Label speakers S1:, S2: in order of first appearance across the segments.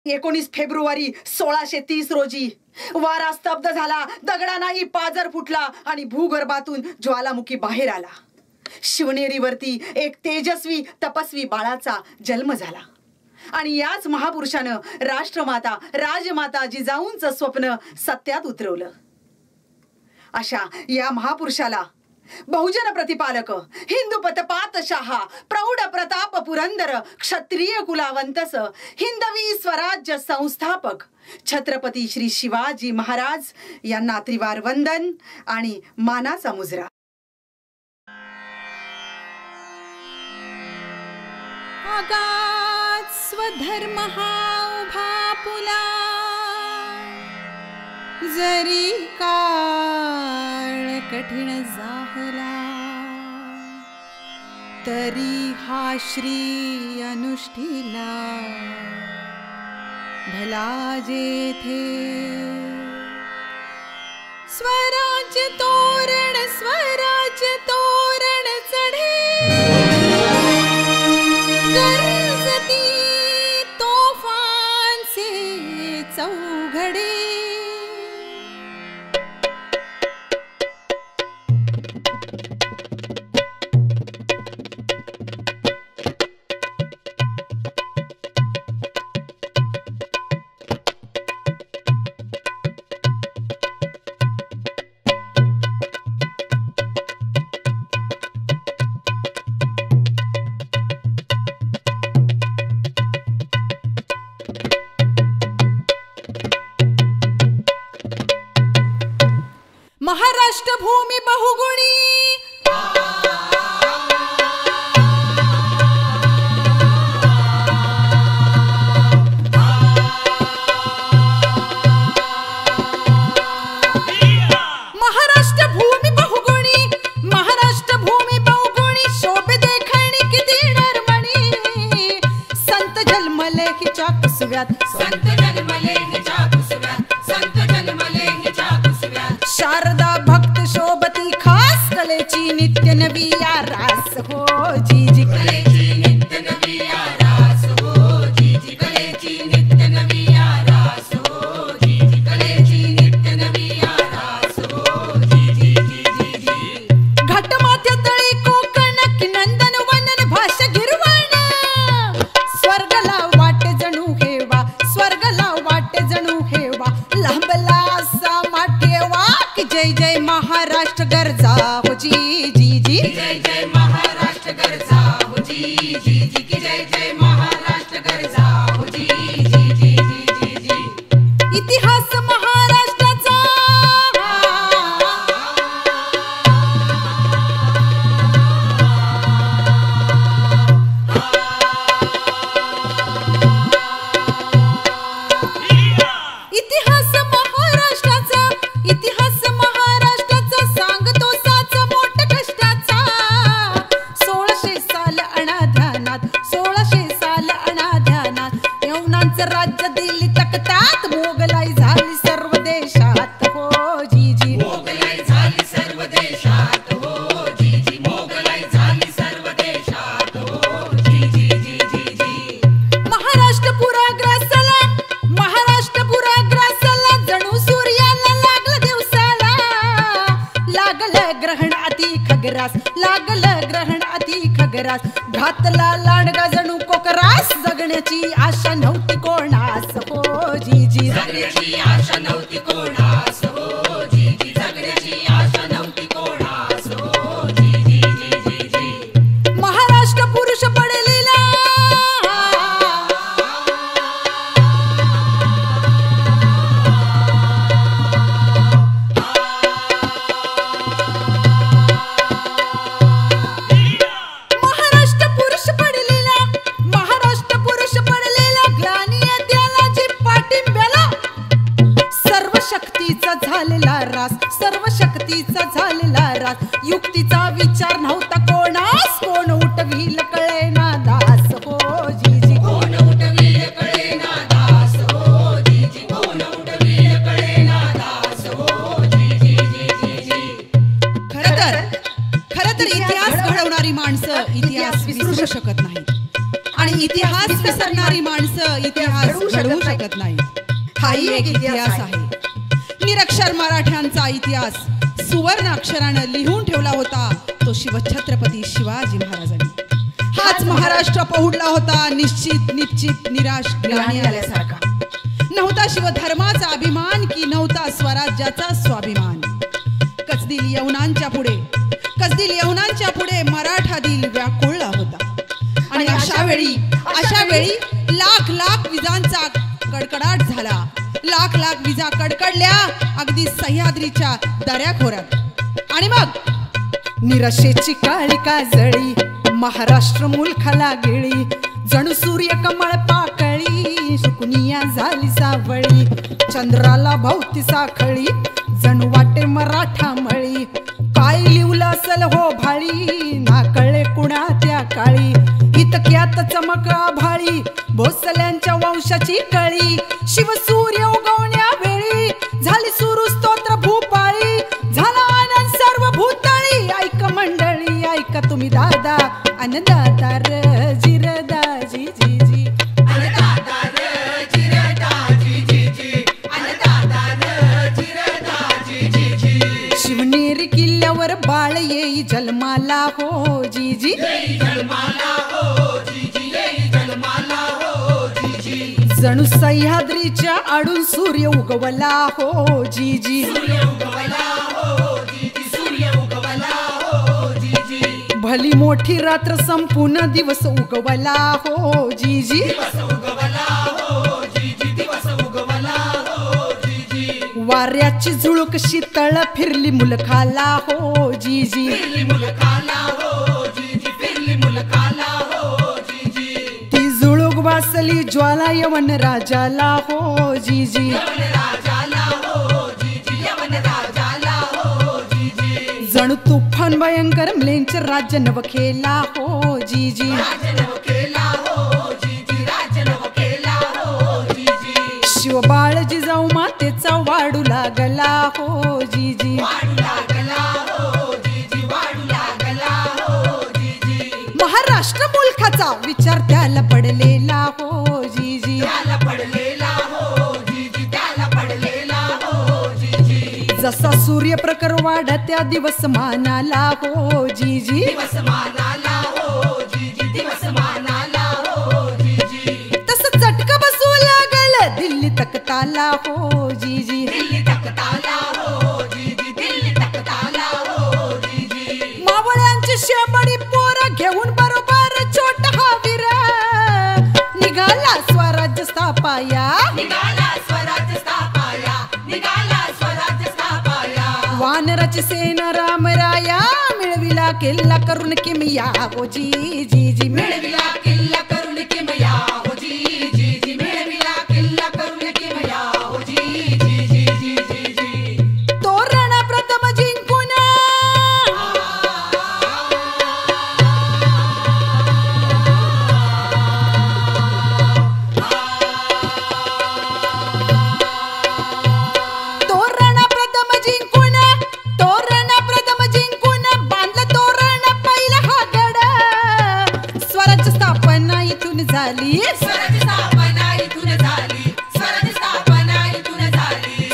S1: 19 February 1630 रोजी वारा स्तब्ध झाला, दगडांनाही पाजर फुटला आणि भूगर्भातून ज्वालामुखी बाहेर आला. शिवनेरीवरती एक तेजस्वी तपस्वी बाळाचा जन्म झाला आणि याच महापुरुषानं राष्ट्रमाता राजमाता जिजाऊंचं स्वप्न सत्यात उतरवलं. अशा या महापुरुषाला बहुजन प्रतिपालक, हिंदू पतपातशाह, प्रौढ प्रताप पुरंदर, क्षत्रिय कुलावंतस, हिंदवी स्वराज्य संस्थापक छत्रपती श्री शिवाजी महाराज यांना त्रिवार वंदन आणि मानाचा मुजरा.
S2: आगात स्वधर्म हा उभा पुला, जरी काळ कठीण जाहला, तरी हा श्री अनुष्ठीला भला जेथे. स्वराज्य तोरण चढे, गरजती तोफांचे चौघडे. महाराष्ट्र भूमी बहुगुणी, महाराष्ट्र भूमी बहुगुणी, महाराष्ट्र भूमी बहुगुणी, शोभे देखणी किती नरमणी. संत जन्मले हिच्या कुसव्यात, संत जन्मले हिच्या कुसव्यात, संत जन्मले हिच्या कुसव्यात. शारदा भक्त शोभती खास कलेची नित्य नवी आरास हो जीजी. कलेची नित्य नवी आरास हो जीजी, कलेची नित्य नवी आरास हो जीजी, कलेची नित्य नवी आरास हो जीजी. घाटमाथ्या तळी कोकण की नंदन वनन भाषा गिरवण, स्वर्गला वाटे जणू हेवा, स्वर्गला वाटे जणू हेवा. लांबला असा माठेवा की जय जय महाराष्ट्र गरजा हो जी जी जी. जय जय महाराष्ट्र गरजा हो जी जी जी, की जय जय महाराष्ट्र गरजा हो जी जी जी जी जी. इतिहास महाराष्ट्राचा, इतिहास महाराष्ट्राचा, इतिहास महाराष्ट्राचा सांगतो साच मोठ कष्टाचा. 1600 साल अनाध्यानात, 1600 साल अनाध्यानात, यवनांचं राज्य दिल्ली तख्तात, मोगलाई झाली सर्व देशात हो जी जी. मोगलाई झाली सर्व देशात हो जी जी, मोगलाई झाली सर्व देशात हो जी जी जी जी जी. महाराष्ट्र पुरा ग्रासला, महाराष्ट्र पुरा ग्रासला, जणू सूर्याला लागलं दिवसाला. लागलं ग्रहण अति खगरास, लागलं ग्रहण अति खगरास. घातला लांडगा जणू कोकरास, जगण्याची आशा नव्हती कोणास हो जी जी. जगण्याची आशा नव्हती कोणास हो जी जी, जगण्याची आशा नव्हती कोणास हो जी जी जी जी. महाराष्ट्र पुरुष पडलेला, महाराष्ट्र पुरुष पडलेला, महाराष्ट्र पुरुष पडलेला. ग्लानी त्याला जी पाठिंब्याला, सर्व शक्तीचा माणसं इतिहास घडवू शकत नाही. हाही एक इतिहास आहे. निरक्षर मराठ्यांचा इतिहास सुवर्ण अक्षरानं लिहून ठेवला होता तो शिवछत्रपती शिवाजी महाराजांनी. हाच महाराष्ट्र पहुडला होता निश्चित निश्चित निराश ग्लानी आल्यासारखा. नव्हता शिवधर्माचा अभिमान की नव्हता स्वराज्याचा स्वाभिमान. कसदिल यवनांच्या पुढे मराठा दिल व्याकुळला होता. आणि अशा वेळी लाख लाख विजांचा कडकडाट झाला. लाख लाख विजा कडकडल्या अगदी सह्याद्रीच्या दऱ्याखोऱ्यात. आणि मग
S1: निराशेची काळिका जळी महाराष्ट्र मुलखाला गिळी. जणू सूर्य कमळ पाकळी सुकुनिया झाली सावळी. चंद्राला भोवती साखळी जणू वाटे मराठा मळी. काय लिवलं असल हो भाळी ना कळे कुणा त्या काळी. इतक्यात चमक आभाळी भोसल्यांच्या वंशाची कळी. शिवसूर्य उगवण्या वेळी झाली सुरू स्तोत्र भूपाळी. झाला आनंद सर्व भूताळी. ऐक मंडळी ऐका तुम्ही दादा अन दादा र जिरदाजी जी जी. शिवनेरी किल्ल्यावर बाळ येई जन्माला हो जी जी. जणू सह्याद्रीच्या आडून सूर्य उगवला हो जी जी. भली मोठी रात्र संपून दिवस उगवला हो जी जी. वाऱ्याची झुळूक शीतळ फिरली मुलखाला हो जी जी. ती झुळूक वासली ज्वाला यवन राजाला हो जी जी. जणू तुफान भयंकर म्लेंच राज्य नवखेला हो जी जी. शिवबाळ जिजाऊ मातेचा वाढू लागला हो जी जी. महाराष्ट्र मुलखाचा विचार त्याला पडलेला हो जी जी. जसा सूर्य प्रखर वाढत्या दिवस मानाला हो जी जी. तस चटका बसू लागल दिल्ली तख्ताला हो जी जी. मावळ्यांची शेबडी पोरं घेऊन बरोबर छोटा वीर निघाला स्वराज्य स्थापाया. वानराची सेना रामराया मिळविला किल्ला करून किमया हो जी जी जी. मिळविला किल्ला करून किमया हो जी जी जी. मिळविला किल्ला करून किमया हो जी जी जी जी जी जी. तोरण प्रथम जिंकून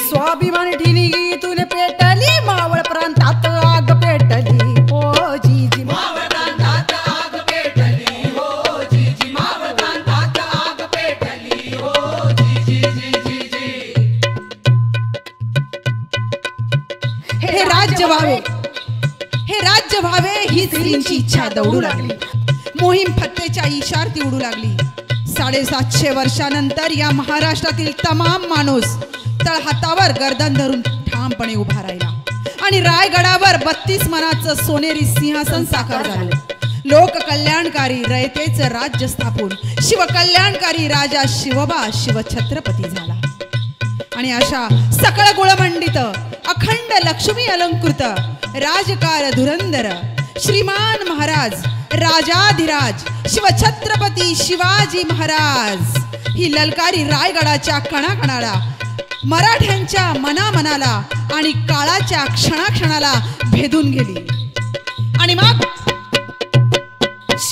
S1: स्वाभिमान ठिणगीतून पेटली मावळ प्रांतात आग पेटली हो जी जी. मावळ प्रांतात आग पेटली हो जी जी. मावळ प्रांतात आग पेटली हो जी जी जी जी जी. हे राज्य व्हावे ही स्त्रींची इच्छा दौडू लागली. मोहीम फत्तेच्या इशारती उडू लागली. 750 वर्षानंतर या महाराष्ट्रातील तमाम माणूस तळहातावर गर्दन धरून ठामपणे उभा राहिला आणि रायगडावर 32 मनाचं सोनेरी सिंहासन साकार झालं. लोककल्याणकारी रयतेचं राज्य स्थापून शिवकल्याणकारी राजा शिवबा शिवछत्रपती झाला. आणि अशा सकळ गुळमंडित अखंड लक्ष्मी अलंकृत राजकार धुरंधर श्रीमान महाराज राजाधिराज शिवछत्रपती शिवाजी महाराज ही ललकारी रायगडाच्या कणाकणाला मराठ्यांच्या मनामनाला आणि काळाच्या क्षणाक्षणाला भेदून गेली. आणि मग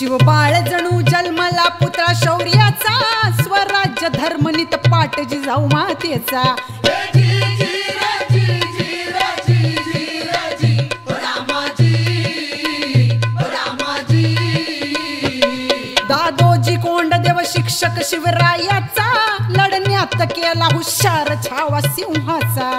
S2: शिवबाळ जणू जन्मला पुतळा शौर्याचा स्वराज्य धर्मनित पाट जिजाऊ मातेचा दादोजी कोंडदेव शिक्षक शिवरायाचा लढण्यात केला हुशार छावा सिंहाचा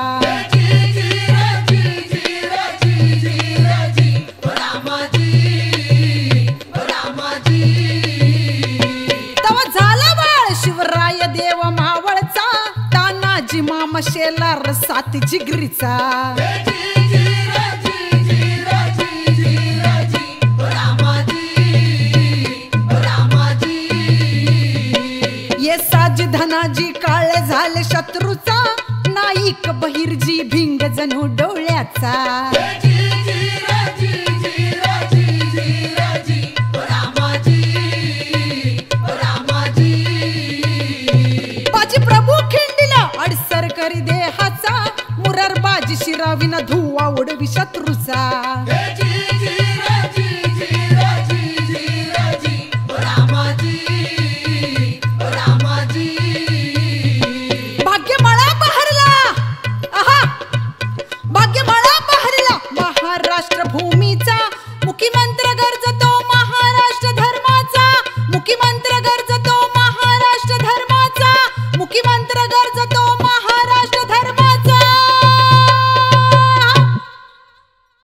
S2: तवा झाला बाळ शिवराय देव मावळचा तानाजी मामा शेलार सात जिगरीचा येसाजी धनाजी काळे झाले शत्रूचा नाईक बहिर्जी भिंग जणू डोळ्याचा बाजी प्रभू खिंडीला अडसर करी देहाचा मुरारबाजी शिराविना धुवा उडवी शत्रूचा